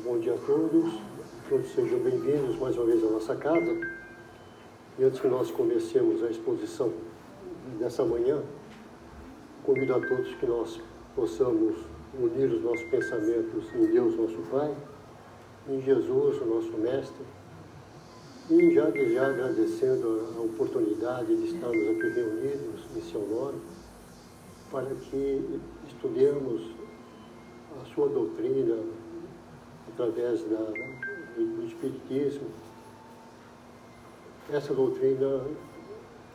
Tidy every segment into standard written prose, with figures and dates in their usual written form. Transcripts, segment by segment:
Bom dia a todos. Todos sejam bem-vindos mais uma vez à nossa casa. E antes que nós comecemos a exposição dessa manhã, convido a todos que nós possamos unir os nossos pensamentos em Deus, nosso Pai, em Jesus, o nosso Mestre, e já agradecendo a oportunidade de estarmos aqui reunidos em seu nome, para que estudemos a sua doutrina através do Espiritismo, essa doutrina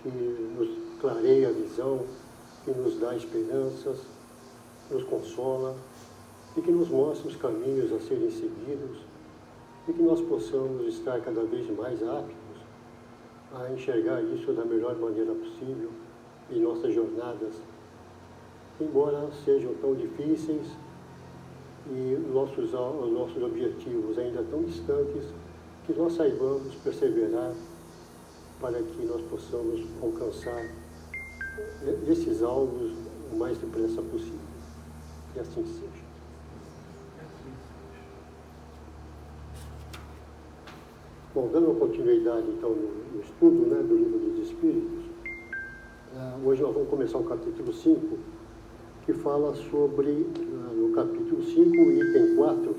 que nos clareia a visão, que nos dá esperanças, nos consola e que nos mostra os caminhos a serem seguidos e que nós possamos estar cada vez mais aptos a enxergar isso da melhor maneira possível em nossas jornadas, embora sejam tão difíceis e nossos objetivos ainda tão distantes, que nós saibamos perseverar para que nós possamos alcançar esses alvos o mais depressa possível. Que assim seja. Bom, dando continuidade então no estudo do Livro dos Espíritos, hoje nós vamos começar o capítulo 5, que fala sobre, no capítulo 5, item 4,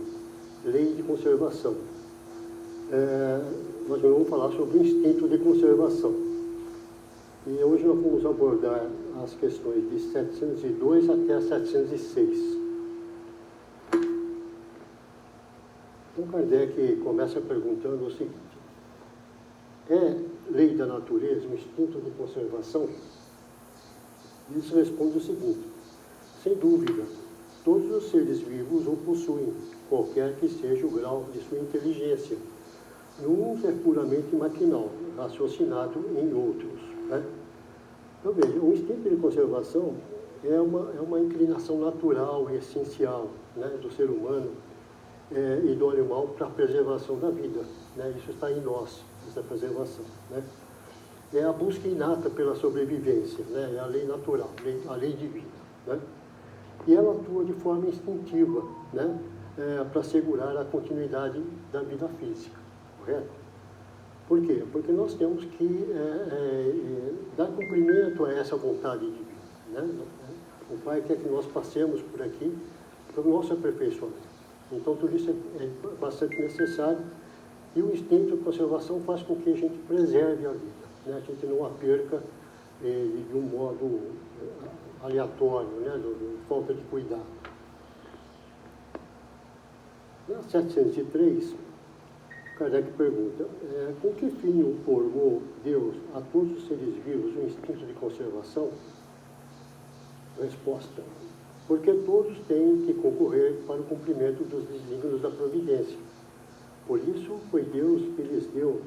lei de conservação. Nós vamos falar sobre o instinto de conservação. E hoje nós vamos abordar as questões de 702 até 706. Então Kardec começa perguntando o seguinte: é lei da natureza o instinto de conservação? Eles respondem o seguinte: sem dúvida, todos os seres vivos o possuem, qualquer que seja o grau de sua inteligência. Uns é puramente maquinal, raciocinado em outros. Então, veja, o instinto de conservação é uma inclinação natural e essencial do ser humano e do animal para a preservação da vida. Isso está em nós, essa preservação. É a busca inata pela sobrevivência, é a lei natural, a lei divina. E ela atua de forma instintiva, para assegurar a continuidade da vida física, correto? Por quê? Porque nós temos que dar cumprimento a essa vontade divina. O Pai quer que nós passemos por aqui para o nosso aperfeiçoamento. Então, tudo isso é bastante necessário e o instinto de conservação faz com que a gente preserve a vida, a gente não a perca de um modo aleatório, de falta de cuidado. Na 703, Kardec pergunta: com que fim formou Deus a todos os seres vivos o instinto de conservação? Resposta: porque todos têm que concorrer para o cumprimento dos desígnios da providência. Por isso foi Deus que lhes deu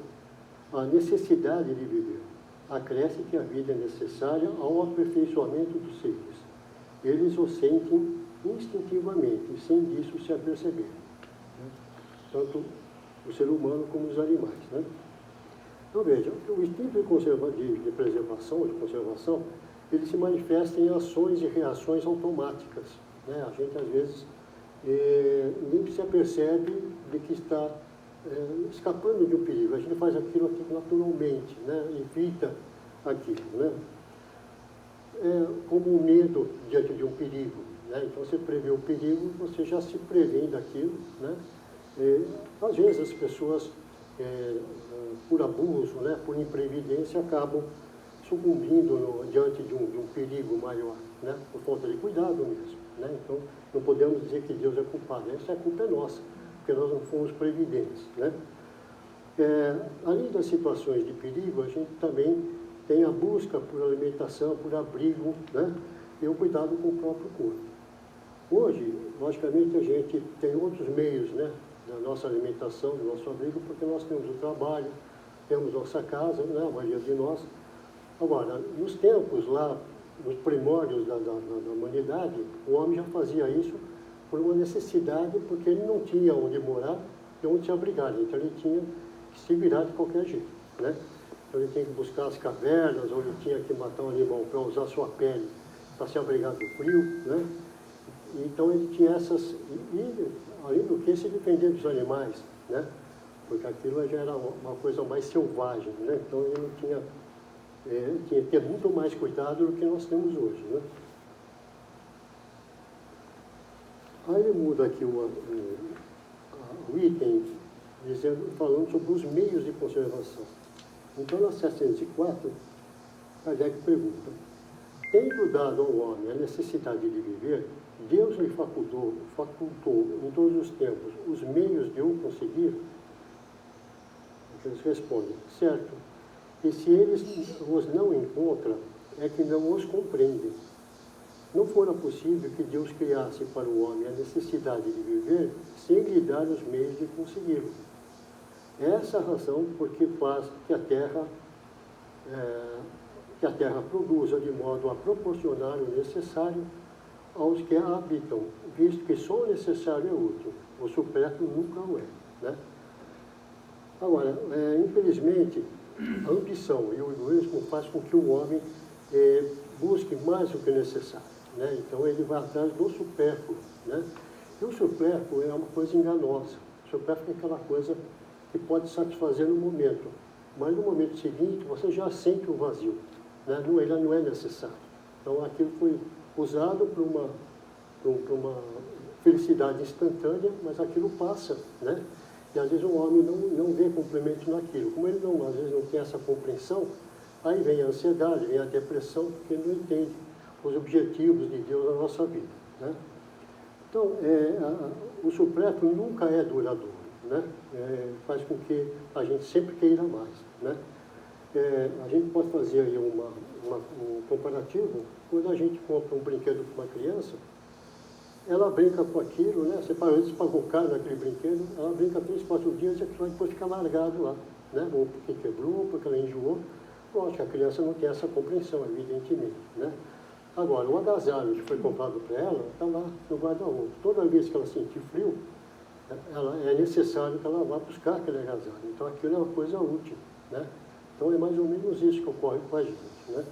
a necessidade de viver. Acresce que a vida é necessária ao aperfeiçoamento dos seres. Eles o sentem instintivamente, sem disso se aperceberem. Tanto o ser humano como os animais. Então, veja, o instinto de preservação, de conservação, ele se manifesta em ações e reações automáticas. A gente, às vezes, nem se apercebe de que está escapando de um perigo. A gente faz aquilo naturalmente, evita aquilo. Como o medo diante de um perigo. Então, você prevê o perigo, você já se prevê daquilo. Às vezes, as pessoas, por abuso, por imprevidência, acabam sucumbindo diante de um perigo maior, por falta de cuidado mesmo. Então, não podemos dizer que Deus é culpado. Essa culpa é nossa, porque nós não fomos previdentes. Além das situações de perigo, a gente também tem a busca por alimentação, por abrigo, e o cuidado com o próprio corpo. Hoje, logicamente, a gente tem outros meios, da nossa alimentação, do nosso abrigo, porque nós temos o trabalho, temos nossa casa, a maioria de nós. Agora, nos tempos lá, nos primórdios da humanidade, o homem já fazia isso por uma necessidade, porque ele não tinha onde morar e onde se abrigar, então ele tinha que se virar de qualquer jeito. Então ele tinha que buscar as cavernas, ou ele tinha que matar um animal para usar sua pele para se abrigar do frio. Então ele tinha essas, além do que, se defender dos animais, né? Porque aquilo já era uma coisa mais selvagem, né? Então ele não tinha, tinha que ter muito mais cuidado do que nós temos hoje, né? Aí ele muda aqui o item, falando sobre os meios de conservação. Então, na 704, Kardec pergunta: tendo dado ao homem a necessidade de viver, Deus lhe facultou em todos os tempos os meios de o conseguir? Eles respondem: certo. E se eles os não encontram, é que não os compreendem. Não fora possível que Deus criasse para o homem a necessidade de viver sem lhe dar os meios de consegui-lo. Essa é a razão porque faz que a Terra produza de modo a proporcionar o necessário aos que a habitam, visto que só o necessário é útil, o supérfluo nunca o é, né? Agora, infelizmente, a ambição e o egoísmo faz com que o homem busque mais do que necessário, né? Então ele vai atrás do supérfluo, né? E o supérfluo é uma coisa enganosa. O supérfluo é aquela coisa que pode satisfazer no momento, mas no momento seguinte você já sente o vazio, né? Ele não é necessário. Então aquilo foi usado para uma felicidade instantânea, mas aquilo passa, né? E às vezes o homem não vê complemento naquilo. Como ele às vezes não tem essa compreensão, aí vem a ansiedade, vem a depressão, porque ele não entende os objetivos de Deus na nossa vida, né? Então, o supérfluo nunca é duradouro, né? Faz com que a gente sempre queira mais, né? A gente pode fazer aí um comparativo. Quando a gente compra um brinquedo para uma criança, ela brinca com aquilo, né? Você pagou caro naquele brinquedo, ela brinca 3, 4 dias e aquilo depois fica largado lá, né? Ou porque quebrou, porque ela enjoou. Lógico que a criança não tem essa compreensão, evidentemente, né? Agora, o agasalho que foi comprado para ela, está lá no guarda-roupa. Toda vez que ela sentir frio, é necessário que ela vá buscar aquele agasalho. Então, aquilo é uma coisa útil, né? Então, é mais ou menos isso que ocorre com a gente, né?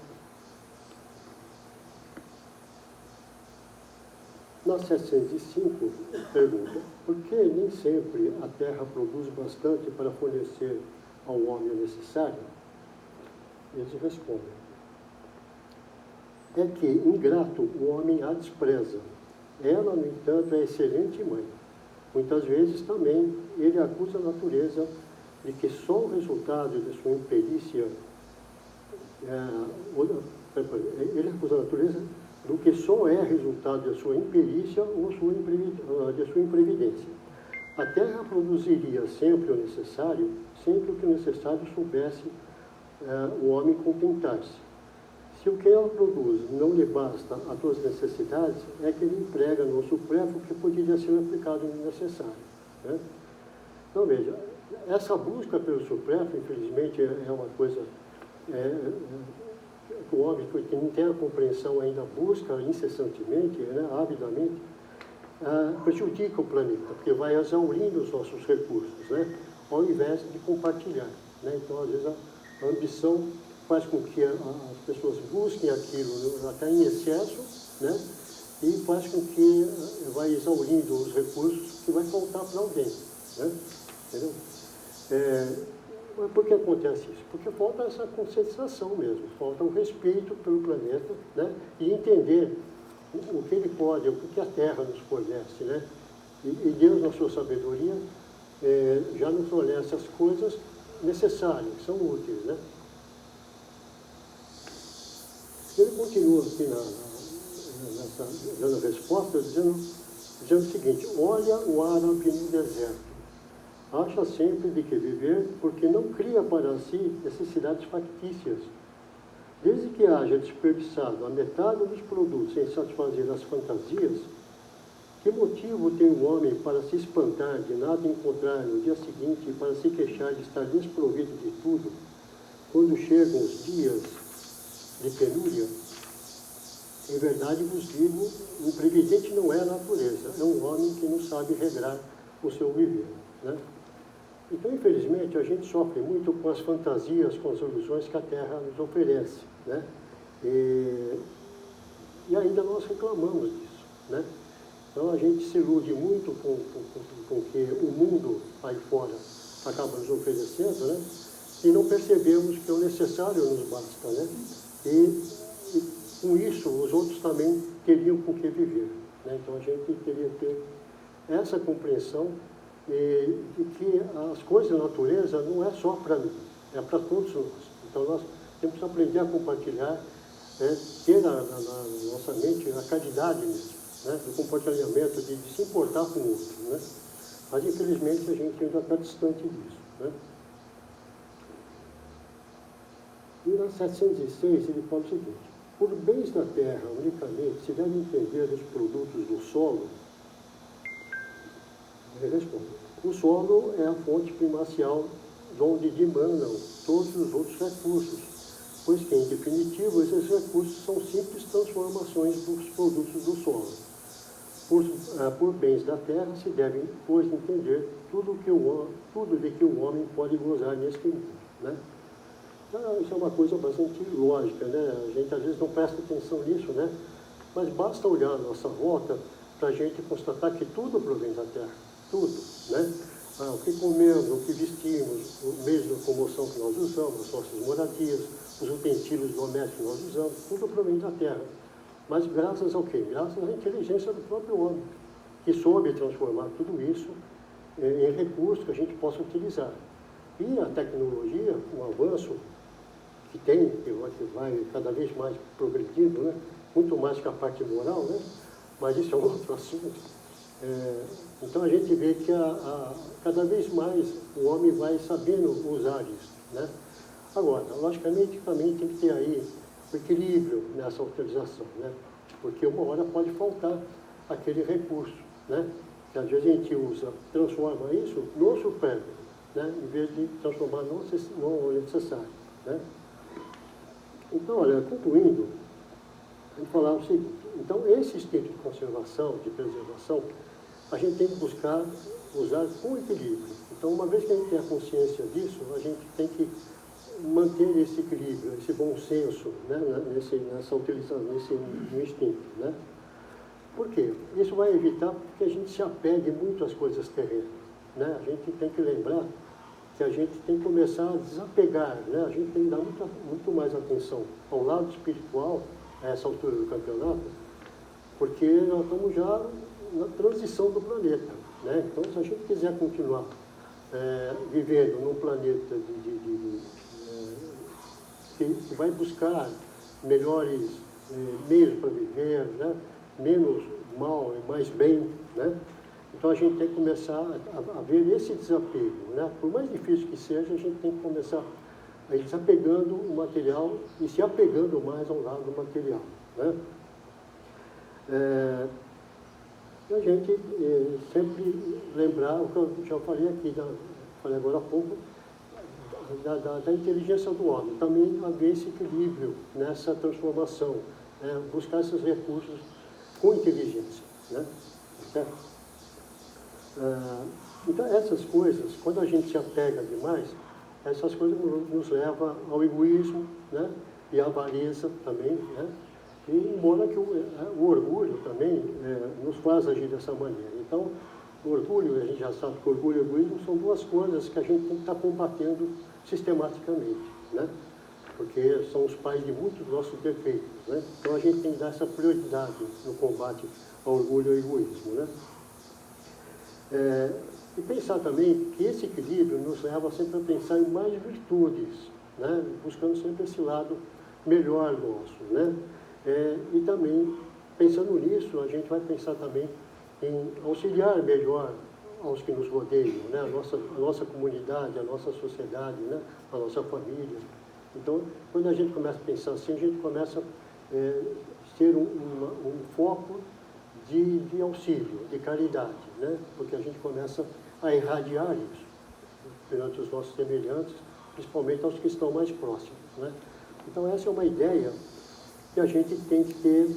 Na 705, pergunta: por que nem sempre a terra produz bastante para fornecer ao homem o necessário? Eles respondem: é que, ingrato, o homem a despreza. Ela, no entanto, é excelente mãe. Muitas vezes também ele acusa a natureza de que só o resultado de sua imperícia, ele acusa a natureza do que só é resultado de sua imperícia ou de sua imprevidência. A terra produziria sempre o necessário, sempre o que o necessário soubesse o homem contentar-se. Se o que ela produz não lhe basta a suas necessidades, é que ele emprega no supérfluo que poderia ser aplicado no necessário, né? Então, veja, essa busca pelo supérfluo, infelizmente, é uma coisa que o homem que não tem a compreensão ainda busca incessantemente, né, avidamente, prejudica o planeta, porque vai exaurindo os nossos recursos, né, ao invés de compartilhar, né? Então, às vezes, a ambição faz com que as pessoas busquem aquilo até em excesso, né? E faz com que vai exaurindo os recursos que vai faltar para alguém, né? Entendeu? Por que acontece isso? Porque falta essa conscientização mesmo, falta o respeito pelo planeta, né? E entender o que ele pode, o que a Terra nos fornece, né? E Deus, na sua sabedoria, já nos fornece as coisas necessárias, que são úteis, né? Ele continua aqui dando a resposta, dizendo o seguinte: olha o árabe no deserto, acha sempre de que viver, porque não cria para si necessidades factícias. Desde que haja desperdiçado a metade dos produtos sem satisfazer as fantasias, que motivo tem o homem para se espantar de nada encontrar no dia seguinte e para se queixar de estar desprovido de tudo, quando chegam os dias de penúria? Em verdade vos digo, o imprevidente não é a natureza, é um homem que não sabe regrar o seu viver, né? Então, infelizmente, a gente sofre muito com as fantasias, com as ilusões que a Terra nos oferece, né? E ainda nós reclamamos disso, né? Então a gente se ilude muito com o que o mundo aí fora acaba nos oferecendo, né? E não percebemos que o necessário nos basta, né? E com isso os outros também teriam com que viver, né? Então a gente teria que ter essa compreensão de que as coisas da natureza não é só para mim, é para todos nós. Então nós temos que aprender a compartilhar, né? Ter na nossa mente a caridade mesmo, né? Do comportamento, de se importar com o outro, né? Mas infelizmente a gente ainda está distante disso, né? E na 706 ele fala o seguinte: por bens da terra unicamente se deve entender os produtos do solo. Ele responde: o solo é a fonte primacial de onde dimandam todos os outros recursos, pois que, em definitivo, esses recursos são simples transformações dos produtos do solo. Por bens da terra se deve, pois, entender tudo de que o homem pode gozar neste mundo, né? Então, isso é uma coisa bastante lógica, né? A gente às vezes não presta atenção nisso, né? Mas basta olhar a nossa volta para a gente constatar que tudo provém da terra, tudo, né? O que comemos, o que vestimos, o meio de locomoção que nós usamos, as nossas moradias, os utensílios domésticos que nós usamos, tudo provém da terra. Mas graças ao quê? Graças à inteligência do próprio homem, que soube transformar tudo isso em recursos que a gente possa utilizar. E a tecnologia, o avanço que tem, que vai cada vez mais progredindo, né? Muito mais que a parte moral, né? Mas isso é um outro assunto. Então a gente vê que cada vez mais o homem vai sabendo usar isso, né? Agora, logicamente, também tem que ter aí o equilíbrio nessa utilização, né? Porque uma hora pode faltar aquele recurso, né? Que às vezes a gente usa, transforma isso no supérfluo, né? Em vez de transformar no necessário, né? Então, olha, concluindo, a gente falar o seguinte: então, esse instinto de conservação, de preservação, a gente tem que buscar usar com equilíbrio. Então, uma vez que a gente tem a consciência disso, a gente tem que manter esse equilíbrio, esse bom senso, né, nessa utilização, no instinto, né? Por quê? Isso vai evitar que a gente se apegue muito às coisas terrenas, né? A gente tem que lembrar que a gente tem que começar a desapegar, né? A gente tem que dar muito mais atenção ao lado espiritual a essa altura do campeonato, porque nós estamos já na transição do planeta, né? Então, se a gente quiser continuar vivendo num planeta que vai buscar melhores meios para viver, né? Menos mal e mais bem, né? Então a gente tem que começar a ver esse desapego, né? Por mais difícil que seja, a gente tem que começar a ir desapegando o material e se apegando mais ao lado material, né? E a gente sempre lembrar o que eu já falei aqui, falei agora há pouco, da inteligência do homem, também haver esse equilíbrio nessa transformação, né? Buscar esses recursos com inteligência, né? Certo? Então, essas coisas, quando a gente se apega demais, essas coisas nos levam ao egoísmo, né? E à avareza também, né? E embora que o orgulho também nos faz agir dessa maneira. Então, o orgulho, a gente já sabe que orgulho e egoísmo são duas coisas que a gente tem que estar combatendo sistematicamente, né? Porque são os pais de muitos dos nossos defeitos, né? Então a gente tem que dar essa prioridade no combate ao orgulho e ao egoísmo, né? E pensar também que esse equilíbrio nos leva sempre a pensar em mais virtudes, né? Buscando sempre esse lado melhor nosso, né? E também, pensando nisso, a gente vai pensar também em auxiliar melhor aos que nos rodeiam, né? A nossa comunidade, a nossa sociedade, né? A nossa família. Então, quando a gente começa a pensar assim, a gente começa a ter um foco de auxílio, de caridade, né? Porque a gente começa a irradiar isso perante os nossos semelhantes, principalmente aos que estão mais próximos, né? Então, essa é uma ideia que a gente tem que ter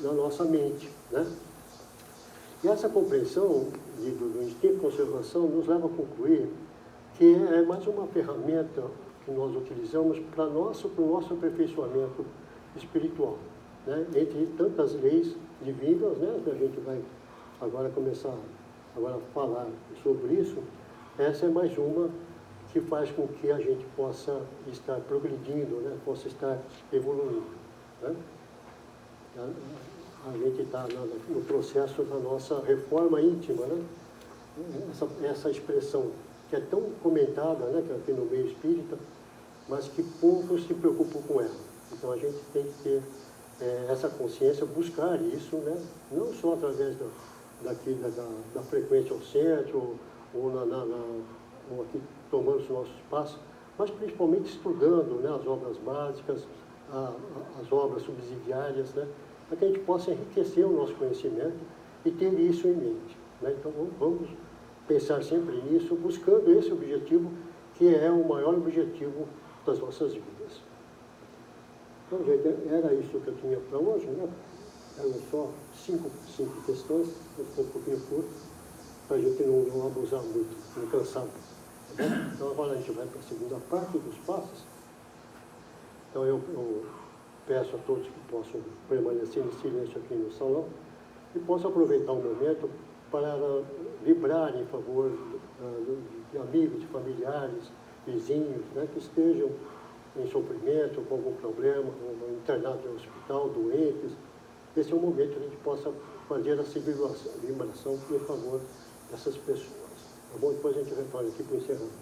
na nossa mente, né? E essa compreensão do instinto de conservação nos leva a concluir que é mais uma ferramenta que nós utilizamos para o nosso aperfeiçoamento espiritual, né, entre tantas leis divinas, né, que a gente vai agora começar a falar sobre isso, essa é mais uma que faz com que a gente possa estar progredindo, né, possa estar evoluindo. Né? A gente está no processo da nossa reforma íntima, né? Essa expressão que é tão comentada, né, que aqui no meio espírita, mas que poucos se preocupam com ela. Então a gente tem que ter essa consciência, buscar isso, né, não só através da frequência ao centro, ou aqui tomando os nossos passos, mas principalmente estudando, né, as obras básicas, as obras subsidiárias, né, para que a gente possa enriquecer o nosso conhecimento e ter isso em mente. Né? Então vamos pensar sempre nisso, buscando esse objetivo, que é o maior objetivo das nossas vidas. Então, gente, era isso que eu tinha para hoje, né? Eram só cinco questões, ficou um pouquinho curto, para a gente não abusar muito, não cansar muito. Tá? Então agora a gente vai para a segunda parte dos passos. Então eu peço a todos que possam permanecer em silêncio aqui no salão e possam aproveitar o momento para vibrar em favor de amigos, de familiares, vizinhos, né, que estejam em sofrimento, com algum problema, internados no hospital, doentes. Esse é o momento que a gente possa fazer essa vibração em favor dessas pessoas. Tá bom? Depois a gente retorna aqui para o encerramento.